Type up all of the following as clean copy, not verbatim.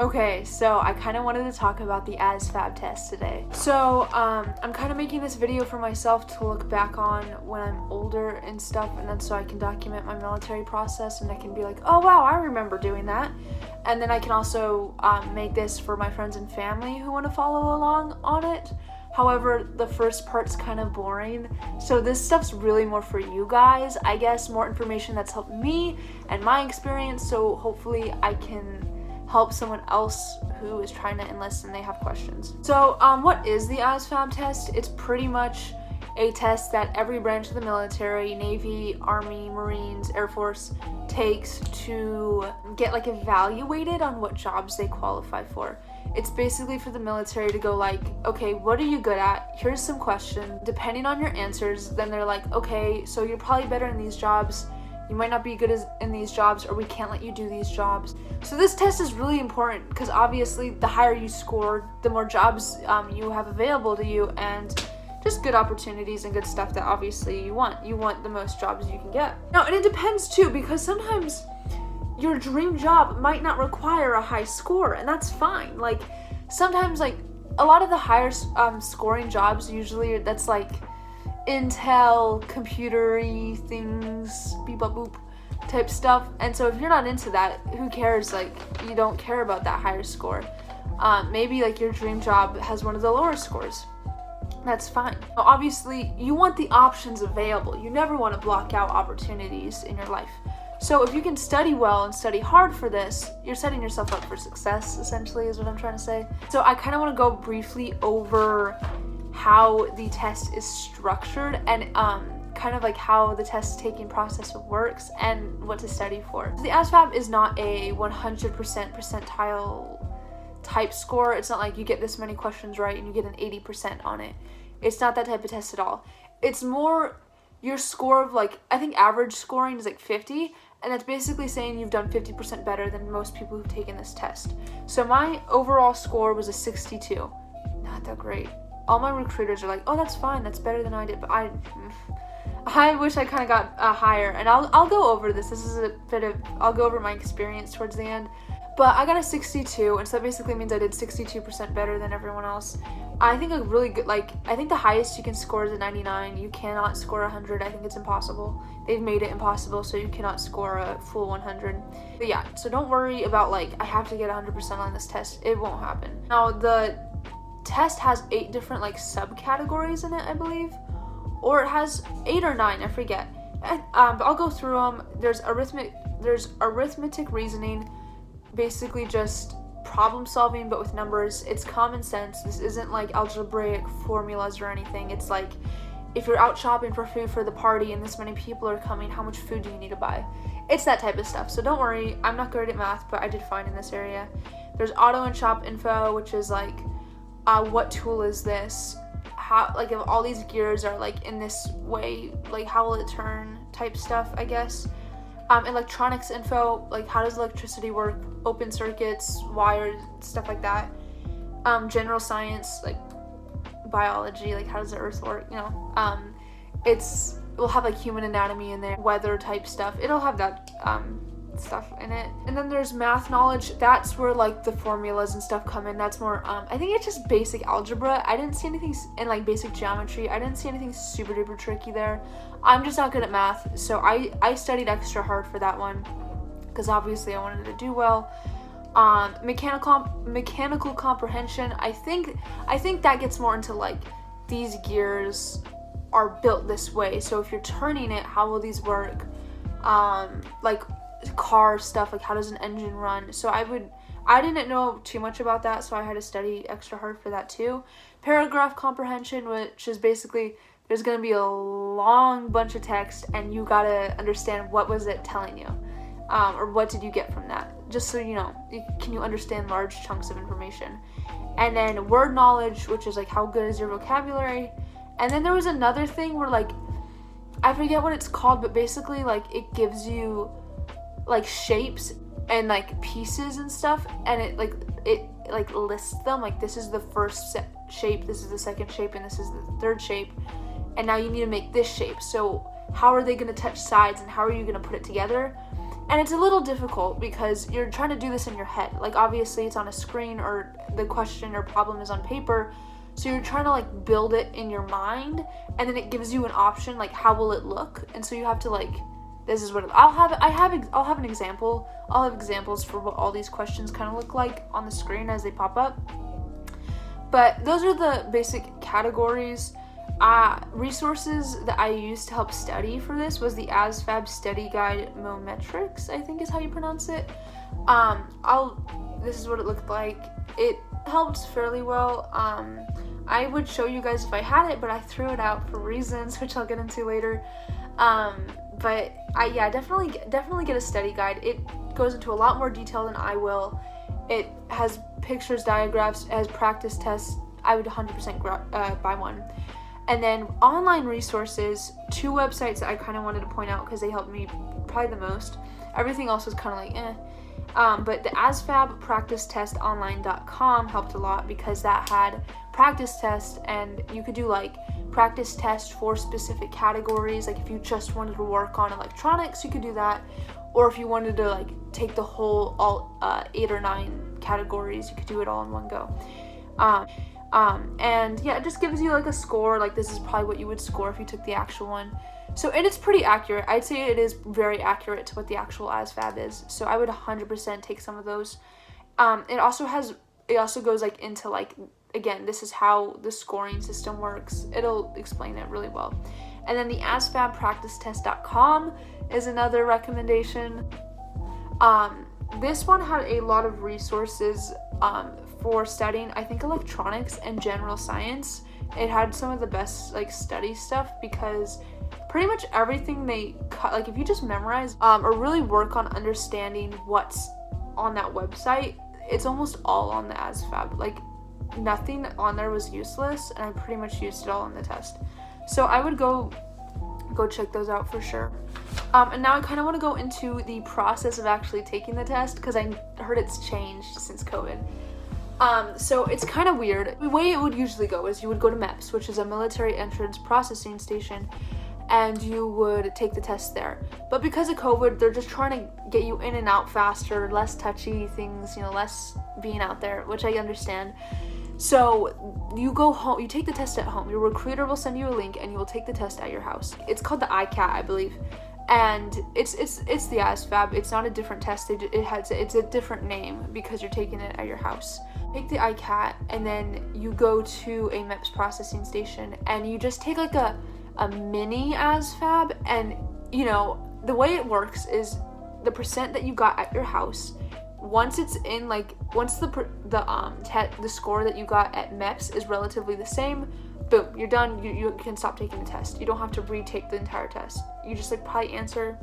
Okay, so I kind of wanted to talk about the ASVAB test today. So, I'm kind of making this video for myself to look back on when I'm older and stuff, and then so I can document my military process, and I can be like, oh wow, I remember doing that. And then I can also make this for my friends and family who want to follow along on it. However, the first part's kind of boring, so this stuff's really more for you guys, I guess, more information that's helped me and my experience, so hopefully I can help someone else who is trying to enlist and they have questions. So what is the ASVAB test? It's pretty much a test that every branch of the military, Navy, Army, Marines, Air Force, takes to get like evaluated on what jobs they qualify for. It's basically for the military to go like, okay, what are you good at? Here's some questions. Depending on your answers, then they're like, okay, so you're probably better in these jobs. You might not be good in these jobs, or we can't let you do these jobs. So this test is really important because obviously the higher you score, the more jobs you have available to you, and just good opportunities and good stuff that obviously you want. You want the most jobs you can get. Now, and it depends too, because sometimes your dream job might not require a high score, and that's fine. Like sometimes, like a lot of the higher scoring jobs, usually that's like Intel, computer-y things, beep bop boop type stuff. And so if you're not into that, who cares? Like, you don't care about that higher score. Maybe like your dream job has one of the lower scores. That's fine. Now, obviously, you want the options available. You never want to block out opportunities in your life. So if you can study well and study hard for this, you're setting yourself up for success, essentially, is what I'm trying to say. So I kind of want to go briefly over how the test is structured and kind of like how the test taking process works and what to study for. The ASVAB is not a 100% percentile type score. It's not like you get this many questions right and you get an 80% on it. It's not that type of test at all. It's more your score of like, I think average scoring is like 50, and that's basically saying you've done 50% better than most people who've taken this test. So my overall score was a 62. Not that great. All my recruiters are like, oh, that's fine, that's better than I did, but I wish I kind of got higher, and I'll go over this. This is a bit of, I'll go over my experience towards the end, but I got a 62, and so that basically means I did 62% better than everyone else. I think a really good, like, I think the highest you can score is a 99. You cannot score 100. I think it's impossible. They've made it impossible, so you cannot score a full 100. But yeah, so don't worry about like, I have to get 100% on this test. It won't happen. Now, the test has 8 different like subcategories in it, I believe, or it has 8 or 9, I forget. But I'll go through them. There's arithmetic reasoning, basically just problem solving but with numbers. It's common sense. This isn't like algebraic formulas or anything. It's like, if you're out shopping for food for the party and this many people are coming, how much food do you need to buy? It's that type of stuff. So don't worry, I'm not good at math, but I did fine in this area. There's auto and shop info, which is like, what tool is this? How, like, if all these gears are like in this way, like how will it turn type stuff, I guess. Electronics info, like how does electricity work, open circuits, wires, stuff like that. General science, like biology, like how does the earth work, you know. We'll have like human anatomy in there, weather type stuff. It'll have that stuff in it. And then there's math knowledge. That's where like the formulas and stuff come in. That's more I think it's just basic algebra. I didn't see anything in like basic geometry. I didn't see anything super duper tricky there. I'm just not good at math, so I studied extra hard for that one because obviously I wanted to do well. Mechanical comprehension, I think that gets more into like, these gears are built this way, so if you're turning it, how will these work? Like car stuff, like how does an engine run? So I didn't know too much about that, so I had to study extra hard for that too. Paragraph comprehension, which is basically, there's going to be a long bunch of text and you gotta understand what was it telling you, or what did you get from that, just so you know, can you understand large chunks of information. And then word knowledge, which is like how good is your vocabulary. And then there was another thing where like, I forget what it's called, but basically like it gives you like shapes and like pieces and stuff, and it lists them, like this is the first shape, this is the second shape, and this is the third shape, and now you need to make this shape. So how are they going to touch sides, and how are you going to put it together? And it's a little difficult because you're trying to do this in your head. Like, obviously it's on a screen, or the question or problem is on paper. So you're trying to like build it in your mind, and then it gives you an option, like how will it look? And so you have to like, this is what I'll have an example. I'll have examples for what all these questions kind of look like on the screen as they pop up. But those are the basic categories. Resources that I used to help study for this was the ASVAB Study Guide Mometrics, I think is how you pronounce it. This is what it looked like. It helped fairly well. I would show you guys if I had it, but I threw it out for reasons, which I'll get into later. But definitely get a study guide. It goes into a lot more detail than I will. It has pictures, diagrams, it has practice tests. I would 100% buy one. And then online resources, 2 websites that I kind of wanted to point out because they helped me probably the most. Everything else was kind of like but the ASVAB practice test online.com helped a lot because that had practice tests, and you could do like practice tests for specific categories. Like if you just wanted to work on electronics, you could do that. Or if you wanted to like take the whole 8 or 9 categories, you could do it all in one go. And yeah, it just gives you like a score. Like this is probably what you would score if you took the actual one. So, and it's pretty accurate. I'd say it is very accurate to what the actual ASVAB is. So I would 100% take some of those. It also goes like into like, again, this is how the scoring system works. It'll explain it really well. And then the ASVABpracticetest.com is another recommendation. This one had a lot of resources for studying, I think, electronics and general science. It had some of the best like study stuff because pretty much everything they cut, like if you just memorize or really work on understanding what's on that website, it's almost all on the ASVAB. Like nothing on there was useless, and I pretty much used it all on the test. So I would go check those out for sure. And now I kind of want to go into the process of actually taking the test because I heard it's changed since COVID. So it's kind of weird. The way it would usually go is you would go to MEPS, which is a military entrance processing station, and you would take the test there. But because of COVID, they're just trying to get you in and out faster, less touchy things, less being out there, which I understand. So you go home, you take the test at home. Your recruiter will send you a link and you will take the test at your house. It's called the ICAT, I believe. And it's the ASVAB. It's not a different test. It's a different name because you're taking it at your house. Take the ICAT and then you go to a MEPS processing station and you just take like a mini ASVAB, and the way it works is the percent that you got at your house, once it's in once the score that you got at MEPS is relatively the same, boom, you're done. You can stop taking the test. You don't have to retake the entire test. You just probably answer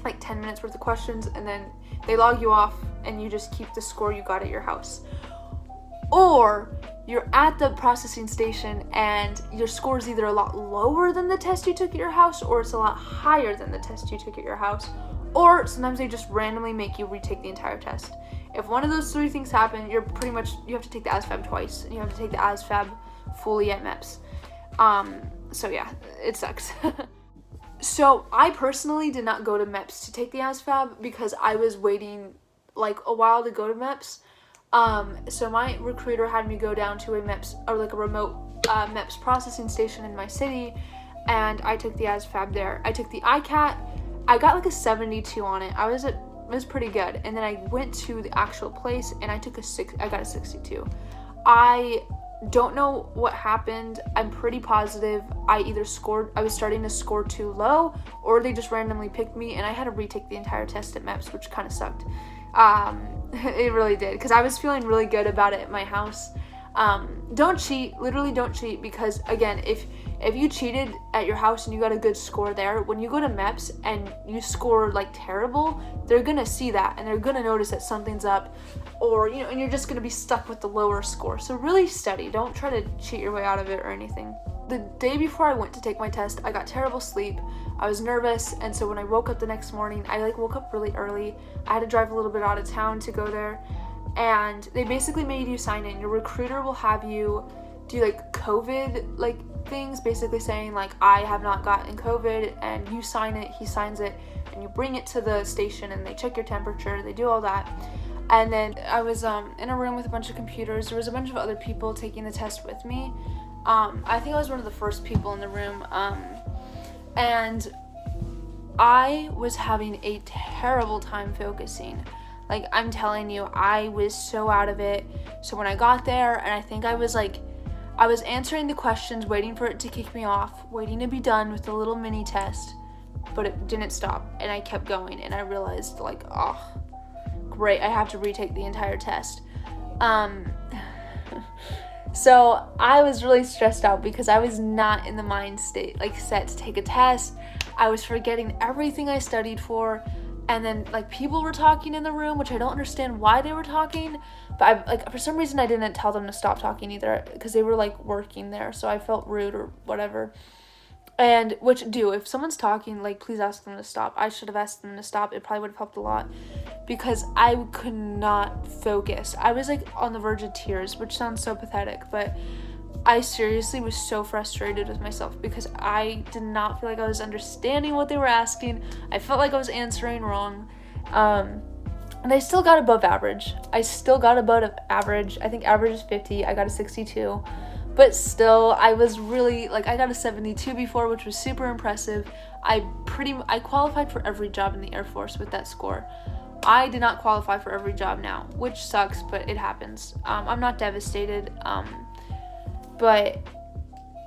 10 minutes worth of questions, and then they log you off and you just keep the score you got at your house. Or you're at the processing station and your score is either a lot lower than the test you took at your house, or it's a lot higher than the test you took at your house, or sometimes they just randomly make you retake the entire test. If one of those 3 things happen, you have to take the ASVAB twice, and you have to take the ASVAB fully at MEPS. So yeah, it sucks. So I personally did not go to MEPS to take the ASVAB because I was waiting a while to go to MEPS. So my recruiter had me go down to a MEPS, or a remote MEPS processing station in my city, and I took the ASVAB there. I took the ICAT. I got a 72 on it. It was pretty good. And then I went to the actual place and I got a 62. I don't know what happened. I'm pretty positive I was starting to score too low, or they just randomly picked me and I had to retake the entire test at MEPS, which kind of sucked. It really did, because I was feeling really good about it at my house. Don't cheat, literally don't cheat, because again, if you cheated at your house and you got a good score there, when you go to MEPS and you score terrible, they're gonna see that and they're gonna notice that something's up, or and you're just gonna be stuck with the lower score. So really study, don't try to cheat your way out of it or anything. The day before I went to take my test, I got terrible sleep. I was nervous, and so when I woke up the next morning, I woke up really early. I had to drive a little bit out of town to go there, and they basically made you sign in. Your recruiter will have you do COVID things basically saying like, I have not gotten COVID, and you sign it, he signs it, and you bring it to the station and they check your temperature, they do all that. And then I was in a room with a bunch of computers. There was a bunch of other people taking the test with me. I think I was one of the first people in the room, and I was having a terrible time focusing. Like, I'm telling you, I was so out of it. So when I got there, and I think I was answering the questions, waiting for it to kick me off, waiting to be done with the little mini test, but it didn't stop, and I kept going, and I realized, like, oh, great, I have to retake the entire test. So I was really stressed out because I was not in the mind state, like, set to take a test. I was forgetting everything I studied for, and then, like, people were talking in the room, which I don't understand why they were talking, but for some reason I didn't tell them to stop talking either, because they were, like, working there, so I felt rude or whatever. And, if someone's talking, like, please ask them to stop. I should have asked them to stop. It probably would have helped a lot, because I could not focus. I was, like, on the verge of tears, which sounds so pathetic, but I seriously was so frustrated with myself because I did not feel like I was understanding what they were asking. I felt like I was answering wrong. And I still got above average. I think average is 50. I got a 62. But still, I was really, like, I got a 72 before, which was super impressive. I qualified for every job in the Air Force with that score. I did not qualify for every job now, which sucks, but it happens. I'm not devastated. But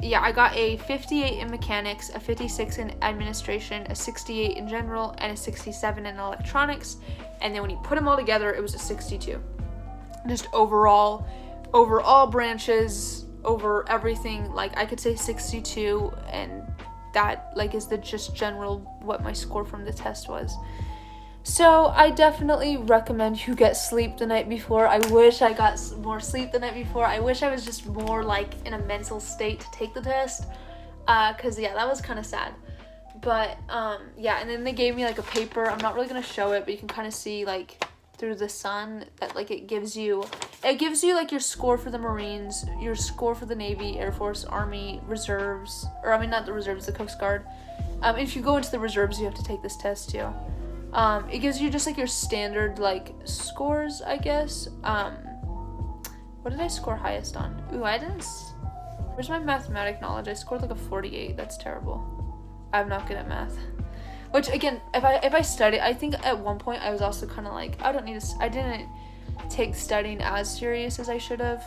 yeah, I got a 58 in mechanics, a 56 in administration, a 68 in general, and a 67 in electronics. And then when you put them all together, it was a 62. Just overall branches, over everything, like, I could say 62, and that, like, is the just general what my score from the test was. So I definitely recommend you get sleep the night before. I wish I got more sleep the night before. I wish I was just more, like, in a mental state to take the test, because yeah, that was kind of sad. But yeah, and then they gave me, like, a paper. I'm not really gonna show it, but you can kind of see, like, through the sun that, like, it gives you like your score for the Marines, your score for the Navy, Air Force, Army, Reserves, or I mean not the Reserves, the Coast Guard. If you go into the Reserves, you have to take this test too. It gives you just, like, your standard, like, scores, I guess. What did I score highest on? Ooh, where's my mathematic knowledge? I scored, like, a 48. That's terrible. I'm not good at math. Which, again, if I study, I think at one point I was also kind of like, I didn't take studying as serious as I should have.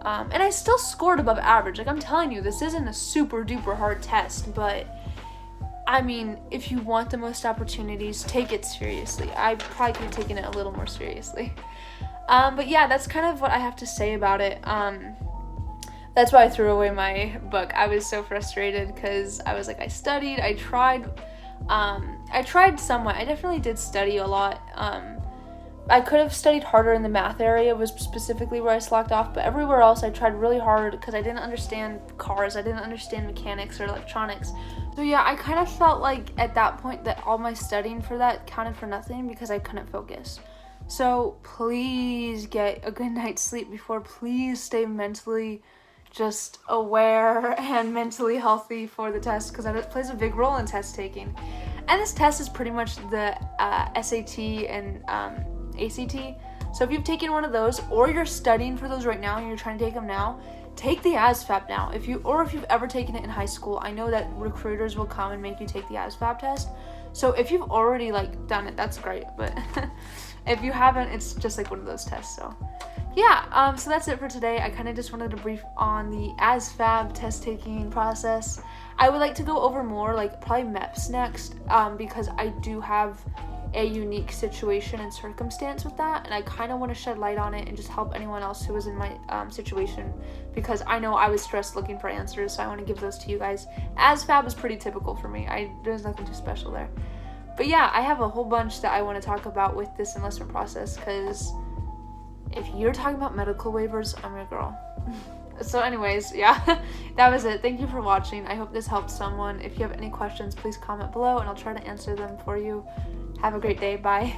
And I still scored above average. Like, I'm telling you, this isn't a super duper hard test, but I mean, if you want the most opportunities, take it seriously. I probably could have taken it a little more seriously. But yeah, that's kind of what I have to say about it. That's why I threw away my book. I was so frustrated because I was like, I studied, I tried somewhat. I definitely did study a lot. I could have studied harder in the math area, was specifically where I slacked off, but everywhere else I tried really hard because I didn't understand cars, I didn't understand mechanics or electronics. So yeah, I kind of felt like at that point that all my studying for that counted for nothing because I couldn't focus. So please get a good night's sleep before. Please stay mentally just aware and mentally healthy for the test, because that plays a big role in test taking. And this test is pretty much the SAT and ACT. So if you've taken one of those, or you're studying for those right now and you're trying to take them now, take the ASVAB now. If you've ever taken it in high school, I know that recruiters will come and make you take the ASVAB test. So if you've already, like, done it, that's great. But if you haven't, it's just like one of those tests. So yeah, so that's it for today. I kind of just wanted to brief on the ASVAB test taking process. I would like to go over more, like, probably MEPS next, because I do have a unique situation and circumstance with that, and I kind of want to shed light on it and just help anyone else who was in my situation, because I know I was stressed looking for answers, so I want to give those to you guys. ASVAB is pretty typical for me. There's nothing too special there. But yeah, I have a whole bunch that I want to talk about with this enlistment process, because if you're talking about medical waivers, I'm your girl. So anyways, yeah, that was it. Thank you for watching. I hope this helped someone. If you have any questions, please comment below and I'll try to answer them for you. Have a great day. Bye.